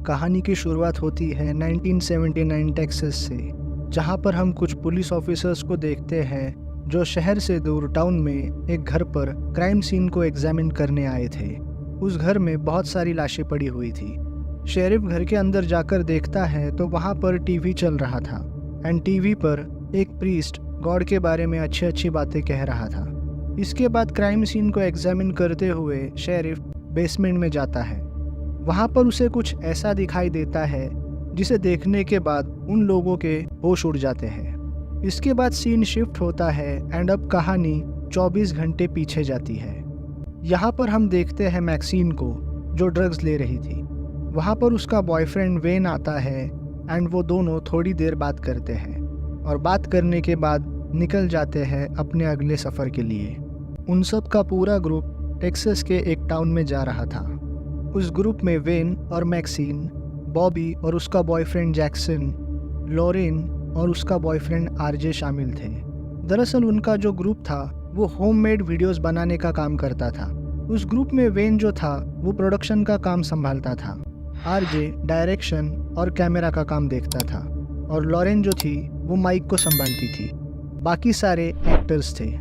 कहानी की शुरुआत होती है 1979 टेक्सास से, जहां पर हम कुछ पुलिस ऑफिसर्स को देखते हैं जो शहर से दूर टाउन में एक घर पर क्राइम सीन को एग्जामिन करने आए थे। उस घर में बहुत सारी लाशें पड़ी हुई थी। शेरिफ घर के अंदर जाकर देखता है तो वहां पर टीवी चल रहा था एंड टीवी पर एक प्रीस्ट गॉड के बारे में अच्छी अच्छी बातें कह रहा था। इसके बाद क्राइम सीन को एग्जामिन करते हुए शेरिफ बेसमेंट में जाता है। वहां पर उसे कुछ ऐसा दिखाई देता है जिसे देखने के बाद उन लोगों के होश उड़ जाते हैं। इसके बाद सीन शिफ्ट होता है एंड अब कहानी 24 घंटे पीछे जाती है। यहाँ पर हम देखते हैं मैक्सीन को जो ड्रग्स ले रही थी। वहाँ पर उसका बॉयफ्रेंड वेन आता है एंड वो दोनों थोड़ी देर बात करते हैं और बात करने के बाद निकल जाते हैं अपने अगले सफ़र के लिए। उन सब का पूरा ग्रुप टेक्सास के एक टाउन में जा रहा था। उस ग्रुप में वेन और मैक्सीन, बॉबी और उसका बॉयफ्रेंड जैक्सन, लॉरेन और उसका बॉयफ्रेंड आरजे शामिल थे। दरअसल उनका जो ग्रुप था वो होममेड वीडियोस बनाने का काम करता था। उस ग्रुप में वेन जो था वो प्रोडक्शन का काम संभालता था, आरजे डायरेक्शन और कैमरा का काम देखता था और लॉरेन जो थी वो माइक को संभालती थी। बाकी सारे एक्टर्स थे।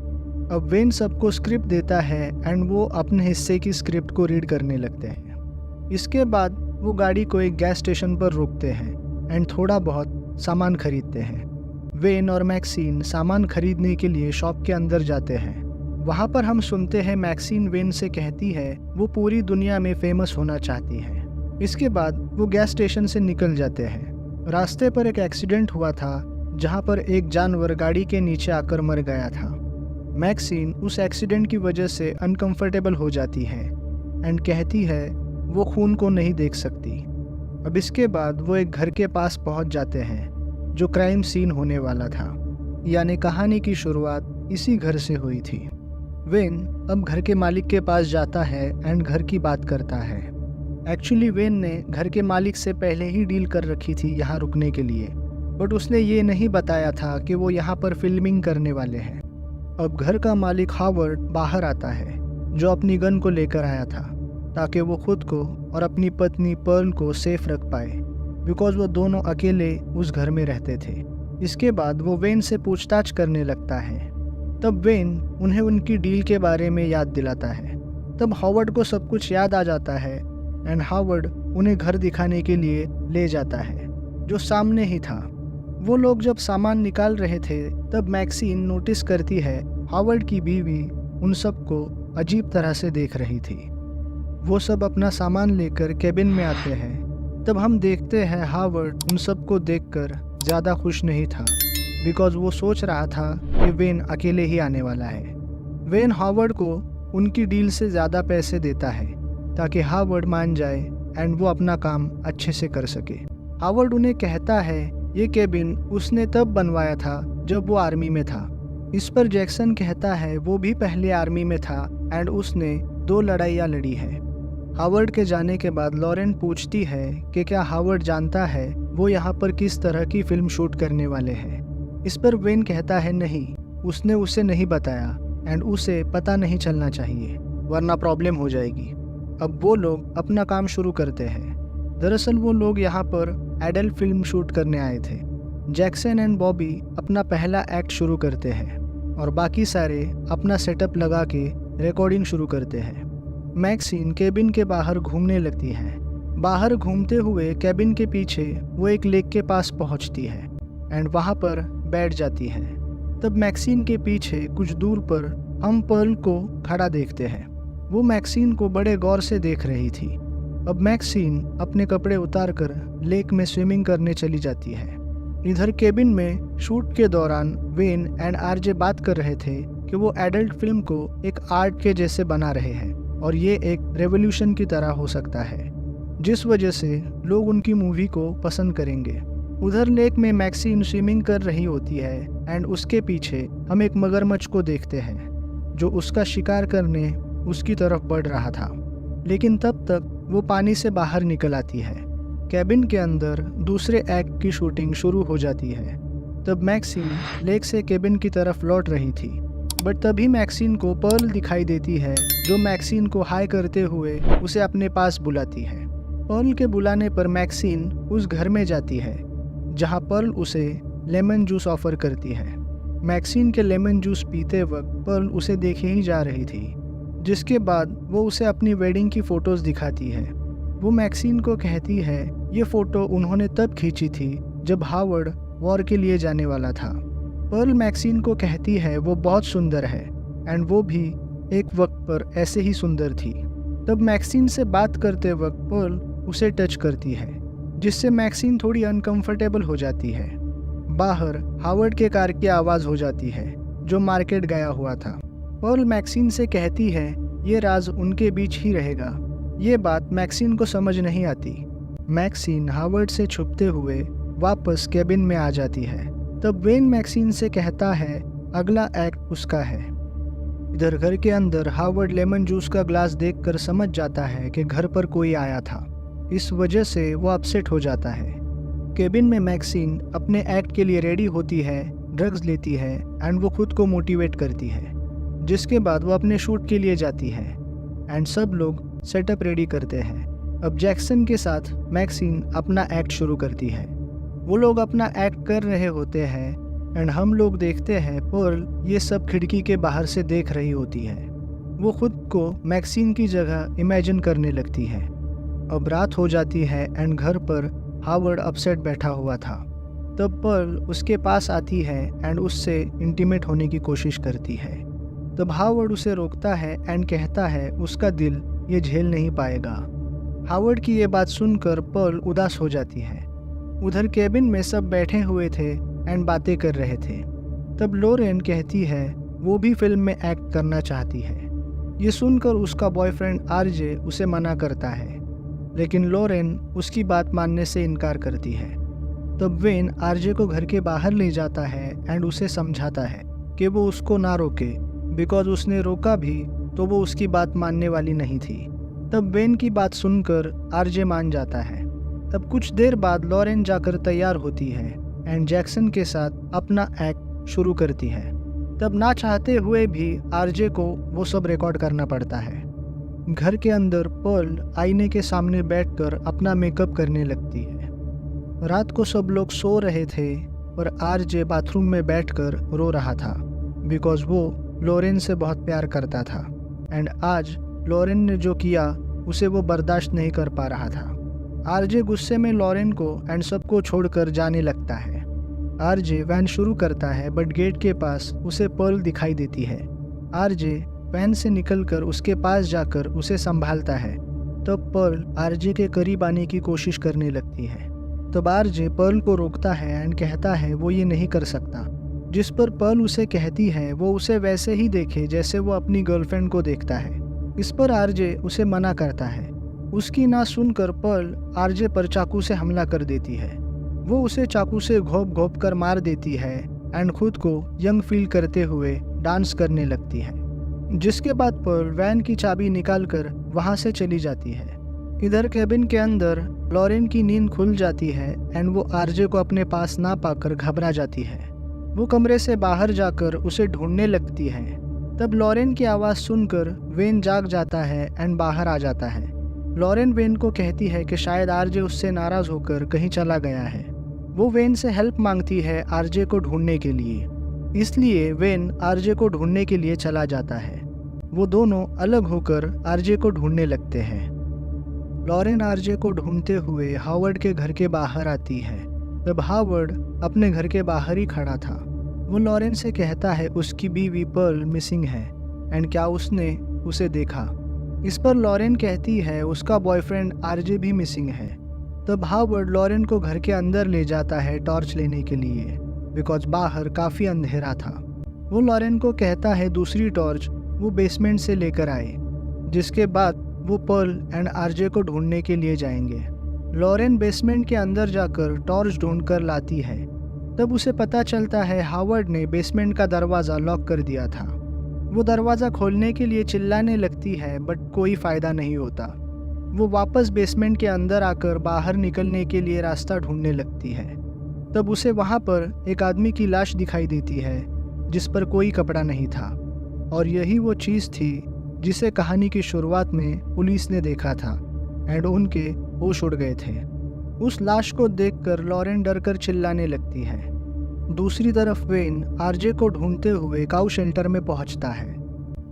अब वेन सबको स्क्रिप्ट देता है एंड वो अपने हिस्से की स्क्रिप्ट को रीड करने लगते हैं। इसके बाद वो गाड़ी को एक गैस स्टेशन पर रोकते हैं एंड थोड़ा बहुत सामान खरीदते हैं। वेन और मैक्सीन सामान खरीदने के लिए शॉप के अंदर जाते हैं। वहाँ पर हम सुनते हैं मैक्सीन वेन से कहती है वो पूरी दुनिया में फेमस होना चाहती है। इसके बाद वो गैस स्टेशन से निकल जाते हैं। रास्ते पर एक एक्सीडेंट हुआ था जहाँ पर एक जानवर गाड़ी के नीचे आकर मर गया था। मैक्सीन उस एक्सीडेंट की वजह से अनकंफर्टेबल हो जाती है एंड कहती है वो खून को नहीं देख सकती। अब इसके बाद वो एक घर के पास पहुंच जाते हैं जो क्राइम सीन होने वाला था, यानी कहानी की शुरुआत इसी घर से हुई थी। वेन अब घर के मालिक के पास जाता है एंड घर की बात करता है। एक्चुअली वेन ने घर के मालिक से पहले ही डील कर रखी थी यहाँ रुकने के लिए, बट उसने ये नहीं बताया था कि वो यहाँ पर फिल्मिंग करने वाले हैं। अब घर का मालिक हावर्ड बाहर आता है जो अपनी गन को लेकर आया था ताकि वो खुद को और अपनी पत्नी पर्ल को सेफ रख पाए, बिकॉज वो दोनों अकेले उस घर में रहते थे। इसके बाद वो वेन से पूछताछ करने लगता है। तब वेन उन्हें उनकी डील के बारे में याद दिलाता है। तब हावर्ड को सब कुछ याद आ जाता है एंड हावर्ड उन्हें घर दिखाने के लिए ले जाता है जो सामने ही था। वो लोग जब सामान निकाल रहे थे तब मैक्सीन नोटिस करती है हावर्ड की बीवी उन सबको अजीब तरह से देख रही थी। वो सब अपना सामान लेकर केबिन में आते हैं। तब हम देखते हैं हावर्ड उन सबको देखकर ज़्यादा खुश नहीं था, बिकॉज वो सोच रहा था कि वेन अकेले ही आने वाला है। वेन हावर्ड को उनकी डील से ज़्यादा पैसे देता है ताकि हावर्ड मान जाए एंड वो अपना काम अच्छे से कर सके। हावर्ड उन्हें कहता है ये केबिन उसने तब बनवाया था जब वो आर्मी में था। इस पर जैक्सन कहता है वो भी पहले आर्मी में था एंड उसने 2 लड़ाइयाँ लड़ी है। हावर्ड के जाने के बाद लॉरेन पूछती है कि क्या हावर्ड जानता है वो यहाँ पर किस तरह की फिल्म शूट करने वाले हैं। इस पर वेन कहता है नहीं, उसने उसे नहीं बताया एंड उसे पता नहीं चलना चाहिए वरना प्रॉब्लम हो जाएगी। अब वो लोग अपना काम शुरू करते हैं। दरअसल वो लोग यहाँ पर एडल्ट फिल्म शूट करने आए थे। जैक्सन एंड बॉबी अपना पहला एक्ट शुरू करते हैं और बाकी सारे अपना सेटअप लगा के रिकॉर्डिंग शुरू करते हैं। मैक्सीन केबिन के बाहर घूमने लगती है। बाहर घूमते हुए केबिन के पीछे वो एक लेक के पास पहुंचती है एंड वहां पर बैठ जाती है। तब मैक्सीन के पीछे कुछ दूर पर हम पर्ल को खड़ा देखते हैं। वो मैक्सीन को बड़े गौर से देख रही थी। अब मैक्सीन अपने कपड़े उतारकर लेक में स्विमिंग करने चली जाती है। इधर केबिन में शूट के दौरान वेन एंड आरजे बात कर रहे थे कि वो एडल्ट फिल्म को एक आर्ट के जैसे बना रहे हैं और ये एक रेवोल्यूशन की तरह हो सकता है जिस वजह से लोग उनकी मूवी को पसंद करेंगे। उधर लेक में मैक्सीन स्विमिंग कर रही होती है एंड उसके पीछे हम एक मगरमच्छ को देखते हैं जो उसका शिकार करने उसकी तरफ बढ़ रहा था, लेकिन तब तक वो पानी से बाहर निकल आती है। कैबिन के अंदर दूसरे एक्ट की शूटिंग शुरू हो जाती है। तब मैक्सीन लेक से केबिन की तरफ लौट रही थी, बट तभी मैक्सीन को पर्ल दिखाई देती है जो मैक्सीन को हाय करते हुए उसे अपने पास बुलाती है। पर्ल के बुलाने पर मैक्सिन उस घर में जाती है जहां पर्ल उसे लेमन जूस ऑफर करती है। मैक्सिन के लेमन जूस पीते वक्त पर्ल उसे देखे ही जा रही थी, जिसके बाद वो उसे अपनी वेडिंग की फ़ोटोज़ दिखाती है। वो मैक्सिन को कहती है ये फ़ोटो उन्होंने तब खींची थी जब हावर्ड वॉर के लिए जाने वाला था। पर्ल मैक्सिन को कहती है वो बहुत सुंदर है एंड वो भी एक वक्त पर ऐसे ही सुंदर थी। तब मैक्सिन से बात करते वक्त पर्ल उसे टच करती है, जिससे मैक्सिन थोड़ी अनकंफर्टेबल हो जाती है। बाहर हावर्ड के कार की आवाज़ हो जाती है जो मार्केट गया हुआ था। पर्ल मैक्सिन से कहती है ये राज उनके बीच ही रहेगा। ये बात मैक्सिन को समझ नहीं आती। मैक्सिन हावर्ड से छुपते हुए वापस केबिन में आ जाती है। तब वेन मैक्सिन से कहता है अगला एक्ट उसका है। इधर घर के अंदर हावर्ड लेमन जूस का ग्लास देखकर समझ जाता है कि घर पर कोई आया था। इस वजह से वो अपसेट हो जाता है। केबिन में मैक्सिन अपने एक्ट के लिए रेडी होती है, ड्रग्स लेती है एंड वो खुद को मोटिवेट करती है, जिसके बाद वो अपने शूट के लिए जाती है एंड सब लोग सेटअप रेडी करते हैं। अब जैक्सन के साथ मैक्सिन अपना एक्ट शुरू करती है। वो लोग अपना एक्ट कर रहे होते हैं एंड हम लोग देखते हैं पर्ल ये सब खिड़की के बाहर से देख रही होती है। वो खुद को मैक्सिन की जगह इमेजिन करने लगती है। अब रात हो जाती है एंड घर पर हावर्ड अपसेट बैठा हुआ था। तब पर्ल उसके पास आती है एंड उससे इंटीमेट होने की कोशिश करती है। तब हावर्ड उसे रोकता है एंड कहता है उसका दिल ये झेल नहीं पाएगा। हावर्ड की ये बात सुनकर पर्ल उदास हो जाती है। उधर केबिन में सब बैठे हुए थे एंड बातें कर रहे थे। तब लोरेन कहती है वो भी फिल्म में एक्ट करना चाहती है। ये सुनकर उसका बॉयफ्रेंड आरजे उसे मना करता है, लेकिन लोरेन उसकी बात मानने से इनकार करती है। तब वेन आरजे को घर के बाहर ले जाता है एंड उसे समझाता है कि वो उसको ना रोके, बिकॉज उसने रोका भी तो वो उसकी बात मानने वाली नहीं थी। तब वेन की बात सुनकर आरजे मान जाता है। तब कुछ देर बाद लॉरेन जाकर तैयार होती है एंड जैक्सन के साथ अपना एक्ट शुरू करती है। तब ना चाहते हुए भी आरजे को वो सब रिकॉर्ड करना पड़ता है। घर के अंदर पर्ल आईने के सामने बैठकर अपना मेकअप करने लगती है। रात को सब लोग सो रहे थे पर आरजे बाथरूम में बैठकर रो रहा था, बिकॉज वो लोरेन से बहुत प्यार करता था एंड आज लोरेन ने जो किया उसे वो बर्दाश्त नहीं कर पा रहा था। आरजे गुस्से में लोरेन को एंड सबको छोड़कर जाने लगता है। आरजे वैन शुरू करता है बट गेट के पास उसे पर्ल दिखाई देती है। आरजे वैन से निकलकर उसके पास जाकर उसे संभालता है। तब पर्ल आरजे के करीब आने की कोशिश करने लगती है। तब आरजे पर्ल को रोकता है एंड कहता है वो ये नहीं कर सकता, जिस पर पर्ल उसे कहती है वो उसे वैसे ही देखे जैसे वो अपनी गर्लफ्रेंड को देखता है। इस पर आरजे उसे मना करता है। उसकी ना सुनकर पर्ल आरजे पर चाकू से हमला कर देती है। वो उसे चाकू से घोंप घोंप कर मार देती है एंड खुद को यंग फील करते हुए डांस करने लगती है, जिसके बाद पर्ल वैन की चाबी निकालकर वहां से चली जाती है। इधर केबिन के अंदर लॉरेन की नींद खुल जाती है एंड वो आरजे को अपने पास ना पाकर घबरा जाती है। वो कमरे से बाहर जाकर उसे ढूंढने लगती है। तब लॉरेन की आवाज़ सुनकर वेन जाग जाता है एंड बाहर आ जाता है। लॉरेन वेन को कहती है कि शायद आरजे उससे नाराज़ होकर कहीं चला गया है। वो वेन से हेल्प मांगती है आरजे को ढूंढने के लिए, इसलिए वेन आरजे को ढूंढने के लिए चला जाता है। वो दोनों अलग होकर आरजे को ढूंढने लगते हैं। लॉरेन आरजे को ढूंढते हुए हावर्ड के घर के बाहर आती है। तब हावर्ड अपने घर के बाहर ही खड़ा था। वो लॉरेन से कहता है उसकी बीवी पर्ल मिसिंग है एंड क्या उसने उसे देखा। इस पर लॉरेन कहती है उसका बॉयफ्रेंड आरजे भी मिसिंग है। तब हावर्ड लॉरेन को घर के अंदर ले जाता है टॉर्च लेने के लिए, बिकॉज बाहर काफ़ी अंधेरा था। वो लॉरेन को कहता है दूसरी टॉर्च वो बेसमेंट से लेकर आए, जिसके बाद वो पर्ल एंड आरजे को ढूंढने के लिए जाएंगे। लॉरेन बेसमेंट के अंदर जाकर टॉर्च ढूंढकर लाती है। तब उसे पता चलता है हावर्ड ने बेसमेंट का दरवाज़ा लॉक कर दिया था। वो दरवाज़ा खोलने के लिए चिल्लाने लगती है बट कोई फ़ायदा नहीं होता। वो वापस बेसमेंट के अंदर आकर बाहर निकलने के लिए रास्ता ढूंढने लगती है। तब उसे वहाँ पर एक आदमी की लाश दिखाई देती है जिस पर कोई कपड़ा नहीं था, और यही वो चीज़ थी जिसे कहानी की शुरुआत में पुलिस ने देखा था। एंड उनके होश उड़ गए थे। उस लाश को देखकर लॉरेन डरकर चिल्लाने लगती है। दूसरी तरफ वेन आरजे को ढूंढते हुए काऊ शेल्टर में पहुंचता है।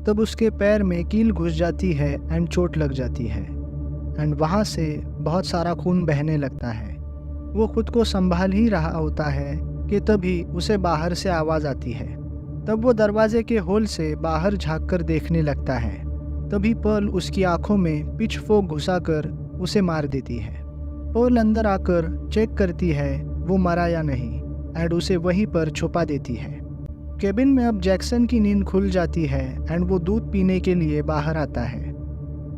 तब उसके पैर में कील घुस जाती है एंड चोट लग जाती है एंड वहाँ से बहुत सारा खून बहने लगता है। वो खुद को संभाल ही रहा होता है कि तभी उसे बाहर से आवाज़ आती है। तब वो दरवाजे के होल से बाहर झाँक कर देखने लगता है। तभी पर्ल उसकी आंखों में पिच फोक घुसाकर उसे मार देती है। पर्ल अंदर आकर चेक करती है वो मरा या नहीं एंड उसे वहीं पर छुपा देती है। केबिन में अब जैक्सन की नींद खुल जाती है एंड वो दूध पीने के लिए बाहर आता है।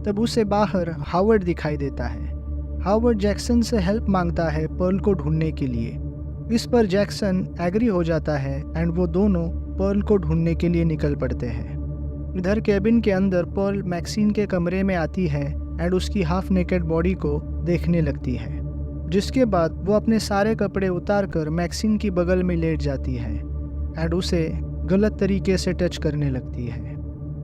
तब उसे बाहर हावर्ड दिखाई देता है। हावर्ड जैक्सन से हेल्प मांगता है पर्ल को ढूंढने के लिए। इस पर जैक्सन एग्री हो जाता है एंड वो दोनों पर्ल को ढूंढने के लिए निकल पड़ते हैं। इधर केबिन के अंदर पर्ल मैक्सिन के कमरे में आती है एंड उसकी हाफ नेकेड बॉडी को देखने लगती है, जिसके बाद वो अपने सारे कपड़े उतार कर मैक्सिन की बगल में लेट जाती है एंड उसे गलत तरीके से टच करने लगती है।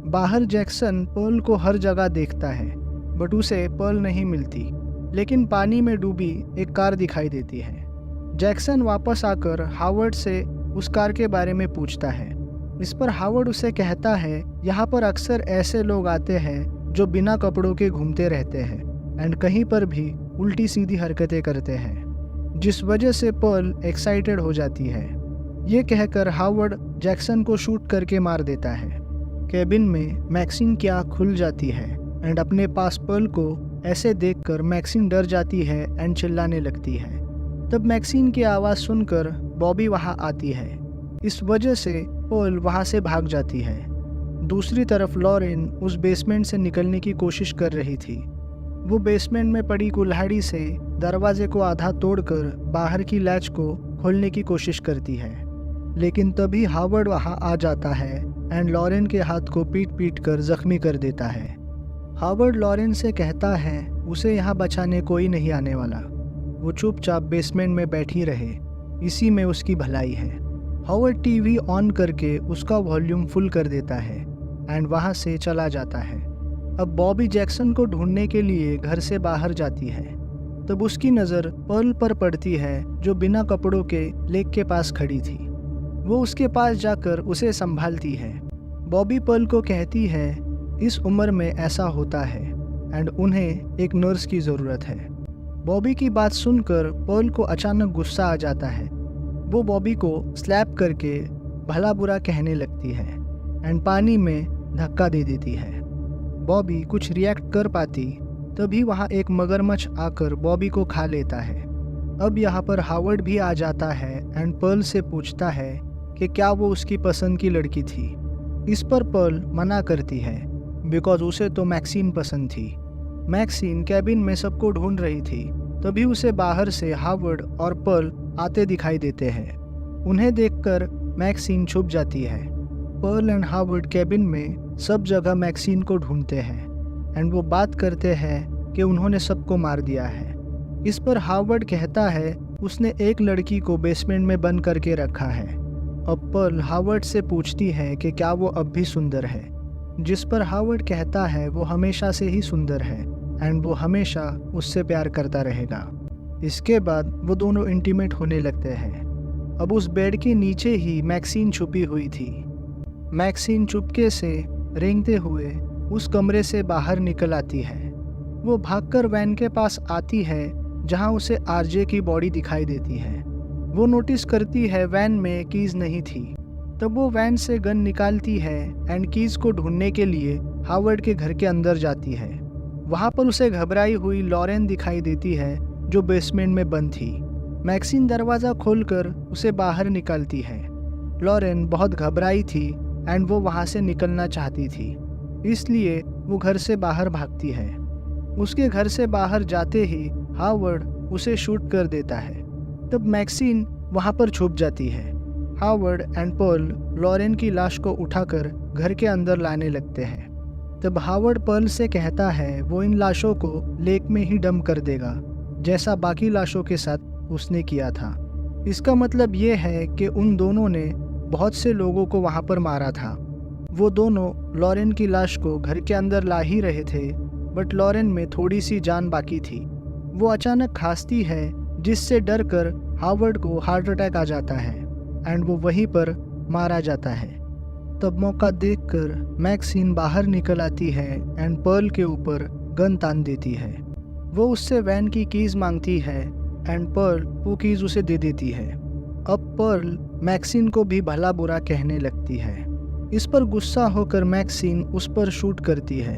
बाहर जैक्सन पर्ल को हर जगह देखता है बट उसे पर्ल नहीं मिलती, लेकिन पानी में डूबी एक कार दिखाई देती है। जैक्सन वापस आकर हावर्ड से उस कार के बारे में पूछता है। इस पर हावर्ड उसे कहता है यहाँ पर अक्सर ऐसे लोग आते हैं जो बिना कपड़ों के घूमते रहते हैं एंड कहीं पर भी उल्टी सीधी हरकतें करते हैं, जिस वजह से पर्ल एक्साइटेड हो जाती है। ये कहकर हावर्ड जैक्सन को शूट करके मार देता है। केबिन में मैक्सिन की आँख खुल जाती है एंड अपने पास पर्ल को ऐसे देखकर मैक्सिन डर जाती है एंड चिल्लाने लगती है। तब मैक्सिन की आवाज़ सुनकर बॉबी वहाँ आती है। इस वजह से पर्ल वहाँ से भाग जाती है। दूसरी तरफ लॉरेन उस बेसमेंट से निकलने की कोशिश कर रही थी। वो बेसमेंट में पड़ी कुल्हाड़ी से दरवाजे को आधा तोड़कर बाहर की लैच को खोलने की कोशिश करती है, लेकिन तभी हावर्ड वहाँ आ जाता है एंड लॉरेन के हाथ को पीट कर जख्मी कर देता है। हावर्ड लॉरेन से कहता है उसे यहाँ बचाने कोई नहीं आने वाला, वो चुपचाप बेसमेंट में बैठी रहे, इसी में उसकी भलाई है। हावर्ड टीवी ऑन करके उसका वॉल्यूम फुल कर देता है एंड वहाँ से चला जाता है। अब बॉबी जैक्सन को ढूंढने के लिए घर से बाहर जाती है। तब उसकी नज़र पर्ल पर पड़ती है जो बिना कपड़ों के लेक के पास खड़ी थी। वो उसके पास जाकर उसे संभालती है। बॉबी पर्ल को कहती है इस उम्र में ऐसा होता है एंड उन्हें एक नर्स की ज़रूरत है। बॉबी की बात सुनकर पर्ल को अचानक गुस्सा आ जाता है। वो बॉबी को स्लैप करके भला बुरा कहने लगती है एंड पानी में धक्का दे देती है। बॉबी कुछ रिएक्ट कर पाती तभी वहाँ एक मगरमच्छ आकर बॉबी को खा लेता है। अब यहाँ पर हावर्ड भी आ जाता है एंड पर्ल से पूछता है कि क्या वो उसकी पसंद की लड़की थी। इस पर पर्ल मना करती है बिकॉज उसे तो मैक्सिन पसंद थी। मैक्सिन कैबिन में सबको ढूंढ रही थी। तभी उसे बाहर से हावर्ड और पर्ल आते दिखाई देते हैं। उन्हें देखकर मैक्सिन छुप जाती है। पर्ल एंड हावर्ड कैबिन में सब जगह मैक्सिन को ढूंढते हैं एंड वो बात करते हैं कि उन्होंने सबको मार दिया है। इस पर हावर्ड कहता है उसने एक लड़की को बेसमेंट में बंद करके रखा है। अब पर्ल हावर्ड से पूछती है कि क्या वो अब भी सुंदर है, जिस पर हावर्ड कहता है वो हमेशा से ही सुंदर है एंड वो हमेशा उससे प्यार करता रहेगा। इसके बाद वो दोनों इंटीमेट होने लगते हैं। अब उस बेड के नीचे ही मैक्सिन छुपी हुई थी। मैक्सिन चुपके से रेंगते हुए उस कमरे से बाहर निकल आती है। वो भागकर वैन के पास आती है जहां उसे आरजे की बॉडी दिखाई देती है। वो नोटिस करती है वैन में कीज नहीं थी। तब वो वैन से गन निकालती है एंड कीज को ढूंढने के लिए हावर्ड के घर के अंदर जाती है। वहाँ पर उसे घबराई हुई लॉरेन दिखाई देती है जो बेसमेंट में बंद थी। मैक्सिन दरवाज़ा खोलकर उसे बाहर निकालती है। लॉरेन बहुत घबराई थी एंड वो वहाँ से निकलना चाहती थी, इसलिए वो घर से बाहर भागती है। उसके घर से बाहर जाते ही हावर्ड उसे शूट कर देता है। तब मैक्सिन वहाँ पर छुप जाती है। हावर्ड एंड पर्ल लॉरेन की लाश को उठाकर घर के अंदर लाने लगते हैं। तब हावर्ड पर्ल से कहता है वो इन लाशों को लेक में ही डंप कर देगा, जैसा बाकी लाशों के साथ उसने किया था। इसका मतलब ये है कि उन दोनों ने बहुत से लोगों को वहाँ पर मारा था। वो दोनों लॉरेन की लाश को घर के अंदर ला ही रहे थे बट लॉरेन में थोड़ी सी जान बाकी थी। वो अचानक खांसती है जिससे डर कर हावर्ड को हार्ट अटैक आ जाता है एंड वो वहीं पर मारा जाता है। तब मौका देखकर मैक्सिन बाहर निकल आती है एंड पर्ल के ऊपर गन तान देती है। वो उससे वैन की कीज मांगती है एंड पर्ल वो कीज उसे दे देती है। अब पर्ल मैक्सिन को भी भला बुरा कहने लगती है। इस पर गुस्सा होकर मैक्सिन उस पर शूट करती है,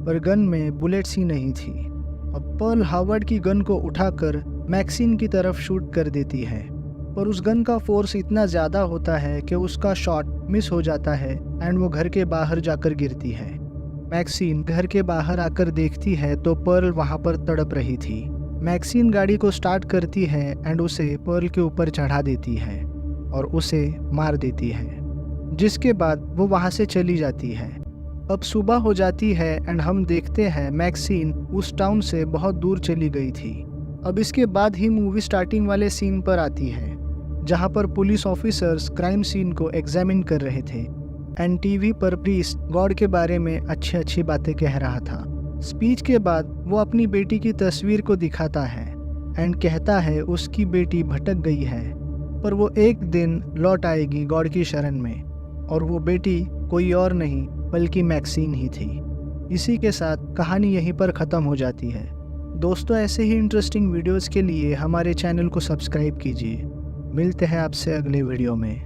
पर गन में बुलेट्स ही नहीं थी। अब पर्ल हावर्ड की गन को उठाकर मैक्सिन की तरफ शूट कर देती है, पर उस गन का फोर्स इतना ज़्यादा होता है कि उसका शॉट मिस हो जाता है एंड वो घर के बाहर जाकर गिरती है। मैक्सिन घर के बाहर आकर देखती है तो पर्ल वहाँ पर तड़प रही थी। मैक्सिन गाड़ी को स्टार्ट करती है एंड उसे पर्ल के ऊपर चढ़ा देती है और उसे मार देती है, जिसके बाद वो वहाँ से चली जाती है। अब सुबह हो जाती है एंड हम देखते हैं मैक्सिन उस टाउन से बहुत दूर चली गई थी। अब इसके बाद ही मूवी स्टार्टिंग वाले सीन पर आती है, जहाँ पर पुलिस ऑफिसर्स क्राइम सीन को एग्जामिन कर रहे थे एंड टीवी पर प्रीस्ट गॉड के बारे में अच्छी बातें कह रहा था। स्पीच के बाद वो अपनी बेटी की तस्वीर को दिखाता है एंड कहता है उसकी बेटी भटक गई है, पर वो एक दिन लौट आएगी गॉड की शरण में, और वो बेटी कोई और नहीं बल्कि मैक्सिन ही थी। इसी के साथ कहानी यहीं पर ख़त्म हो जाती है। दोस्तों, ऐसे ही इंटरेस्टिंग वीडियोस के लिए हमारे चैनल को सब्सक्राइब कीजिए। मिलते हैं आपसे अगले वीडियो में।